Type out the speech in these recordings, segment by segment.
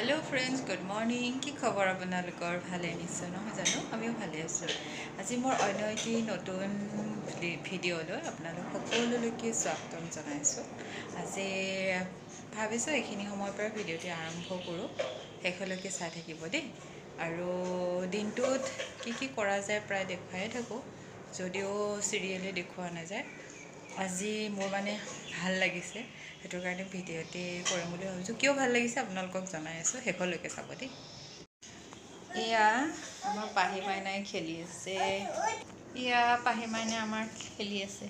hello friends good morning कि खबर आपनालोकर भाले निश्चय নহয় জানো আমিও ভালে আছো আজি মোৰ অন্য এটি নতুন ভিডিঅ'লৈ আপোনালোক সকলোলৈকে স্বাগতম জনাইছো আজি ভাবিছো এইখিনি সময়ৰ পৰা ভিডিঅ'টি আৰম্ভ কৰোঁ শেষলৈকে চাই থাকিব দেই আৰু দিনটোত কি কৰা যায় প্ৰায় দেখুৱাই থাকোঁ যদিও সিৰিয়েলে দেখুৱা নাযায় আজি মোৰ মানে ভাল লাগিছে সেইটো কাৰণে ভিডিঅ'টি কৰিম বুলি ভাবিছোঁ কিয় ভাল লাগিছে আপোনালোকক জনাই আছোঁ শেষলৈকে চাব দেই এয়া আমাৰ পাহি মাইনাই খেলি আছে এয়া পাহি মাইনাই আমাৰ খেলি আছে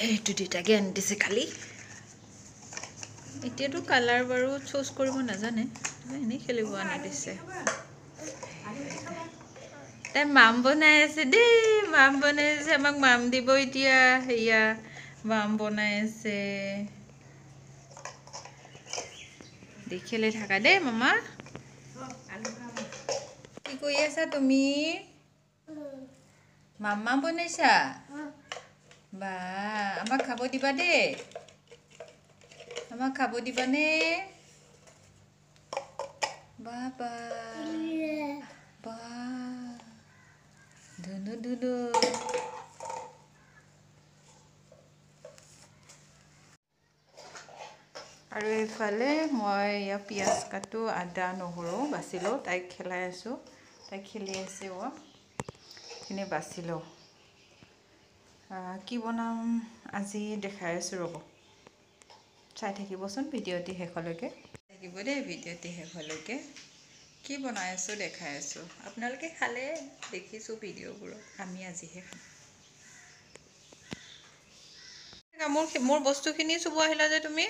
এইটো দুটাকে আনি দিছে কালি এতিয়াতো কালাৰ বাৰু চুজ কৰিব নাজানে এনেই খেলিব আনি দিছে তাই মাম বনাই আছে দেই মাম বনাই আছে আমাক মাম দিব এতিয়া সেয়া মাম বনাই আছে দেখিলে থাকা দেই মামা কি কৰি আছা তুমি মামা বনাইছা বা আমাক খাব দিবা দেই আমাক খাব দিবানে বাবা বা ধুনু ধুনু আৰু এইফালে মই ইয়া পিঁয়াজ কাটো আদা নহৰু বাছি লওঁ তাইক খেলাই আছোঁ তাইক খেলি আছে এইখিনি বাছি লওঁ কি বনাম আজি দেখাই আছোঁ ৰ'ব চাই থাকিবচোন ভিডিঅ'টি শেষলৈকে থাকিব দেই ভিডিঅ'টি শেষলৈকে কি বনাই আছোঁ দেখাই আছোঁ আপোনালোকে খালে দেখিছোঁ ভিডিঅ'বোৰত আমি আজিহে খাম মোৰ বস্তুখিনি চুব আহিলা যে তুমি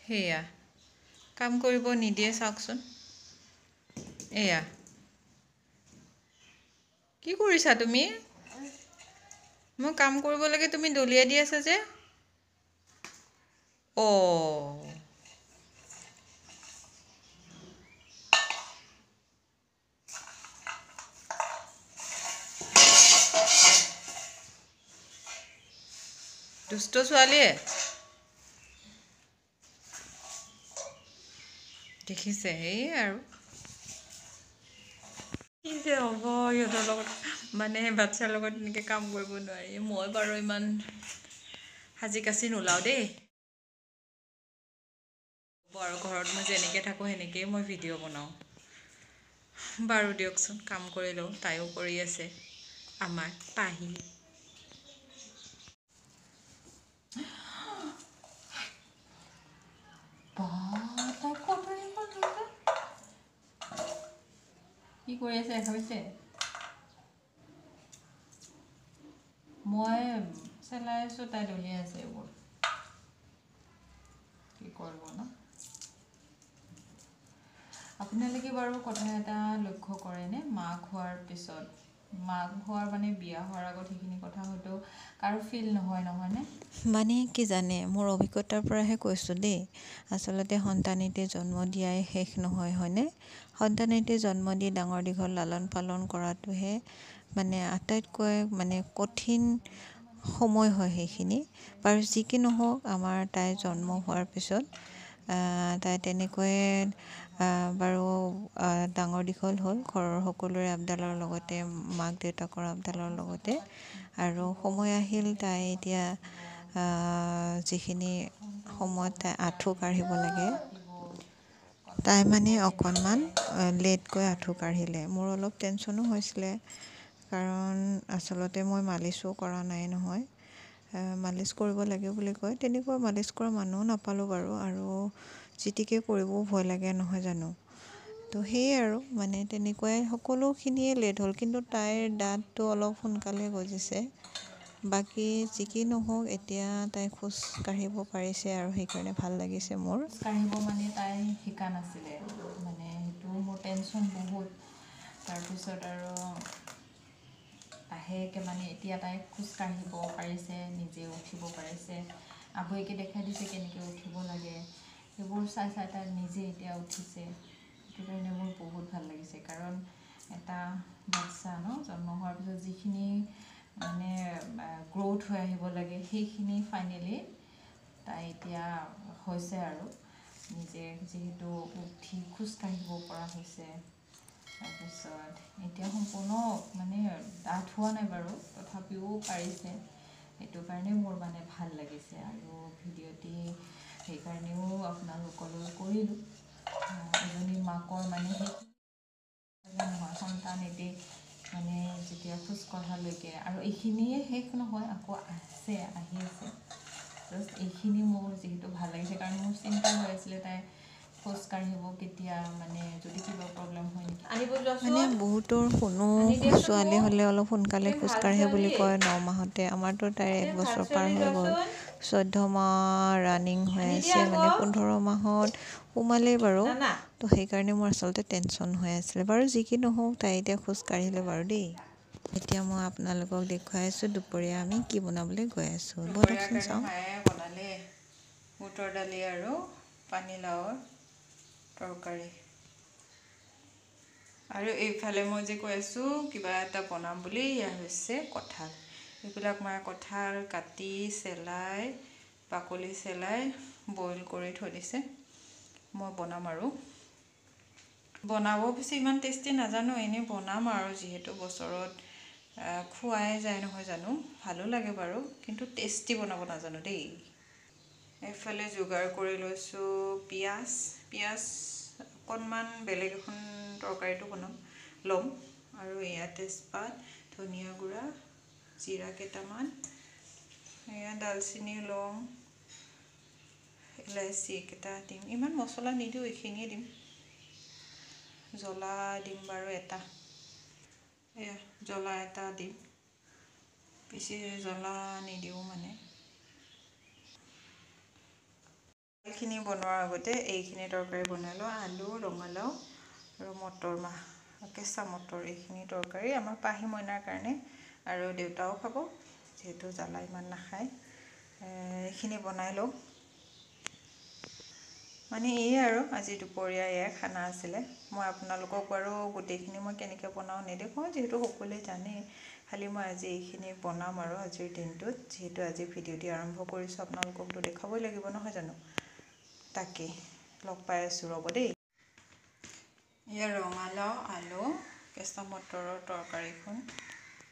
সেয়া কাম কৰিব নিদিয়ে চাওকচোন এয়া কি কৰিছা তুমি মই কাম কৰিব লাগে তুমি দলিয়াই দি আছা যে দুষ্ট ছোৱালীয়ে দেখিছে এই আৰু কি যে হ'ব সিহঁতৰ লগত মানে বাচ্ছাৰ লগত এনেকৈ কাম কৰিব নোৱাৰি মই বাৰু ইমান সাজি কাচি নোলাওঁ দেই আৰু ঘৰত মই যেনেকৈ থাকোঁ সেনেকৈয়ে মই ভিডিঅ' বনাওঁ বাৰু দিয়কচোন কাম কৰি লওঁ তাইও কৰি আছে আমাৰ পাহি কি কৰি আছে হৈছে মই চেলাই আছোঁ তাই দলিয়াই আছে এইবোৰ কি কৰিব ন আপোনালোকে বাৰু কথা এটা লক্ষ্য কৰেনে মাক হোৱাৰ পিছত মাক হোৱাৰ মানে বিয়া হোৱাৰ আগত সেইখিনি কথা হয়তো কাৰো ফিল নহয়নে মানে কি জানে মোৰ অভিজ্ঞতাৰ পৰাহে কৈছোঁ দেই আচলতে সন্তানেতে জন্ম দিয়াই শেষ নহয় হয়নে সন্তানেতে জন্ম দি ডাঙৰ দীঘল লালন পালন কৰাটোহে মানে আটাইতকৈ মানে কঠিন সময় হয় সেইখিনি বাৰু যি কি নহওক আমাৰ তাই জন্ম হোৱাৰ পিছত তাই তেনেকৈয়ে বাৰু ডাঙৰ দীঘল হ'ল ঘৰৰ সকলোৰে আপডালৰ লগতে মাক দেউতাকৰ আপডালৰ লগতে আৰু সময় আহিল তাই এতিয়া যিখিনি সময়ত তাই আঁঠু কাঢ়িব লাগে তাই মানে অকণমান লেটকৈ আঁঠু কাঢ়িলে মোৰ অলপ টেনশ্যনো হৈছিলে কাৰণ আচলতে মই মালিচো কৰা নাই নহয় মালিচ কৰিব লাগে বুলি কয় তেনেকুৱা মালিচ কৰা মানুহো নাপালোঁ বাৰু আৰু যিটিকে কৰিবও ভয় লাগে নহয় জানো তো সেয়ে আৰু মানে তেনেকুৱাই সকলোখিনিয়ে লেট হ'ল কিন্তু তাইৰ দাঁতটো অলপ সোনকালে গজিছে বাকী যি কি নহওক এতিয়া তাই খোজ কাঢ়িব পাৰিছে আৰু সেইকাৰণে ভাল লাগিছে মোৰ কাঢ়িব মানে তাই শিকা নাছিলে মানে সেইটো মোৰ টেনশ্যন বহুত তাৰপিছত আৰু লাহেকৈ মানে এতিয়া তাই খোজ কাঢ়িব পাৰিছে নিজে উঠিব পাৰিছে আবৈকে দেখাই দিছে কেনেকৈ উঠিব লাগে সেইবোৰ চাই চাই তাই নিজে এতিয়া উঠিছে সেইটো কাৰণে মোৰ বহুত ভাল লাগিছে কাৰণ এটা বাচ্ছা জন্ম হোৱাৰ পিছত যিখিনি মানে গ্ৰ'থ হৈ আহিব লাগে সেইখিনি ফাইনেলি তাই এতিয়া হৈছে আৰু নিজে যিহেতু উঠি খোজকাঢ়িব পৰা হৈছে তাৰপিছত এতিয়া সম্পূৰ্ণ মানে ডাঠ হোৱা নাই বাৰু তথাপিও পাৰিছে সেইটো কাৰণে মোৰ মানে ভাল লাগিছে আৰু ভিডিঅ'টি সেইকাৰণেও আপোনালোকলৈ কৰিলোঁ এজনী মাকৰ মানে সেই নহয় সন্তান এটি মানে যেতিয়া খোজ কঢ়ালৈকে আৰু এইখিনিয়ে শেষ নহয় আকৌ আহি আছে জাষ্ট এইখিনি মোৰ যিহেতু ভাল লাগিছে কাৰণ মোৰ চিন্তা হৈ আছিলে তাই খোজ কাঢ়িব কেতিয়া মানে যদি কিবা প্ৰব্লেম হয় নেকি মানে বহুতৰ শুনো ছোৱালী হ'লে অলপ সোনকালে খোজকাঢ়ে বুলি কয় 9 মাহতে আমাৰতো তাইৰ 1 বছৰ পাৰ হৈ গ'ল 14 মাহ ৰানিং হৈ আছে মানে 15 মাহত সোমালেই বাৰু তো সেইকাৰণে মোৰ আচলতে টেনশ্যন হৈ আছিলে বাৰু যি কি নহওক তাই এতিয়া খোজকাঢ়িলে বাৰু দেই এতিয়া মই আপোনালোকক দেখুৱাই আছোঁ দুপৰীয়া আমি কি বনাবলৈ গৈ আছোঁ ব'লকচোন চাওঁ মায়ে বনালে বুটৰ দালি আৰু পানীলাওৰ তৰকাৰী আৰু এইফালে মই যে কৈ আছোঁ কিবা এটা বনাম বুলি এয়া হৈছে কঁঠাল এইবিলাক মায়ে কঁঠাল কাটি চেলাই বাকলি চেলাই বইল কৰি থৈ দিছে মই বনাম আৰু বনাব পিছে ইমান টেষ্টি নাজানো এনেই বনাম আৰু যিহেতু বছৰত খোৱাই যায় নহয় জানো ভালো লাগে বাৰু কিন্তু টেষ্টি বনাব নাজানো দেই এইফালে যোগাৰ কৰি লৈছোঁ পিঁয়াজ অকণমান বেলেগ এখন তৰকাৰীটো ল'ম আৰু এয়া তেজপাত ধনিয়া গুড়া জিৰা কেইটামান এয়া দালচেনি লং ইলাইচি কেইটা দিম ইমান মছলা নিদিওঁ এইখিনিয়ে দিম জ্বলা দিম বাৰু এটা এয়া জ্বলা এটা দিম বেছি জ্বলা নিদিওঁ মানে এইখিনি বনোৱাৰ আগতে এইখিনি তৰকাৰী বনাই লওঁ আলু ৰঙালাও আৰু মটৰ মাহ কেঁচা মটৰ এইখিনি তৰকাৰী আমাৰ পাহী মইনাৰ কাৰণে আৰু দেউতাও খাব যিহেতু জ্বালা ইমান নাখায় এইখিনি বনাই লওঁ মানে এয়ে আৰু আজি দুপৰীয়া এয়া খানা আছিলে মই আপোনালোকক বাৰু গোটেইখিনি মই কেনেকৈ বনাওঁ নেদেখুৱাওঁ যিহেতু সকলোৱে জানেই খালি মই আজি এইখিনি বনাম আৰু আজিৰ দিনটোত যিহেতু আজি ভিডিঅ'টি আৰম্ভ কৰিছোঁ আপোনালোককতো দেখাবই লাগিব নহয় জানো তাকে লগ পাই আছোঁ ৰ'ব দেই এয়া ৰঙালাও আলু কেঁচা মটৰৰ তৰকাৰীখন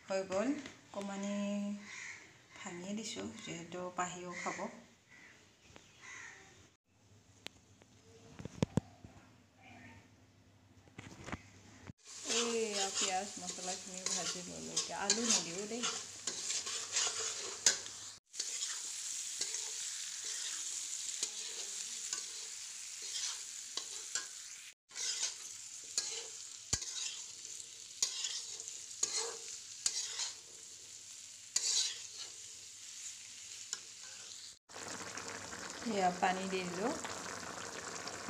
হৈ গ'ল অকণমানি ভাঙি দিছোঁ যিহেতু পাহিও খাব এয়া পিঁয়াজ মছলাখিনি ভাজি ল'লোঁ এতিয়া আলু নিদিওঁ দেই এয়া পানী দি দিলোঁ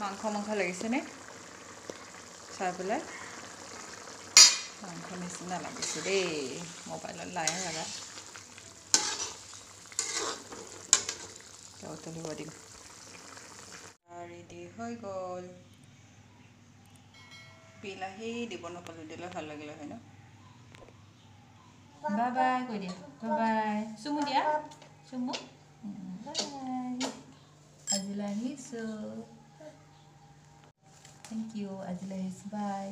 মাংস লাগিছেনে চাই পেলাই মাংস নিচিনা লাগিছে দেই মোবাইলত লাই লগা উতলিব দিম ৰেডি হৈ গ'ল বিলাহী দিব নকলোঁ দিলে ভাল লাগিলে হয় ন বাই বাই কৈ দিয়া বাই বাই চুমু দিয়া চুমু বাই আজিলৈ আহিছোঁ থেংক ইউ আজিলৈ আহিছোঁ বাই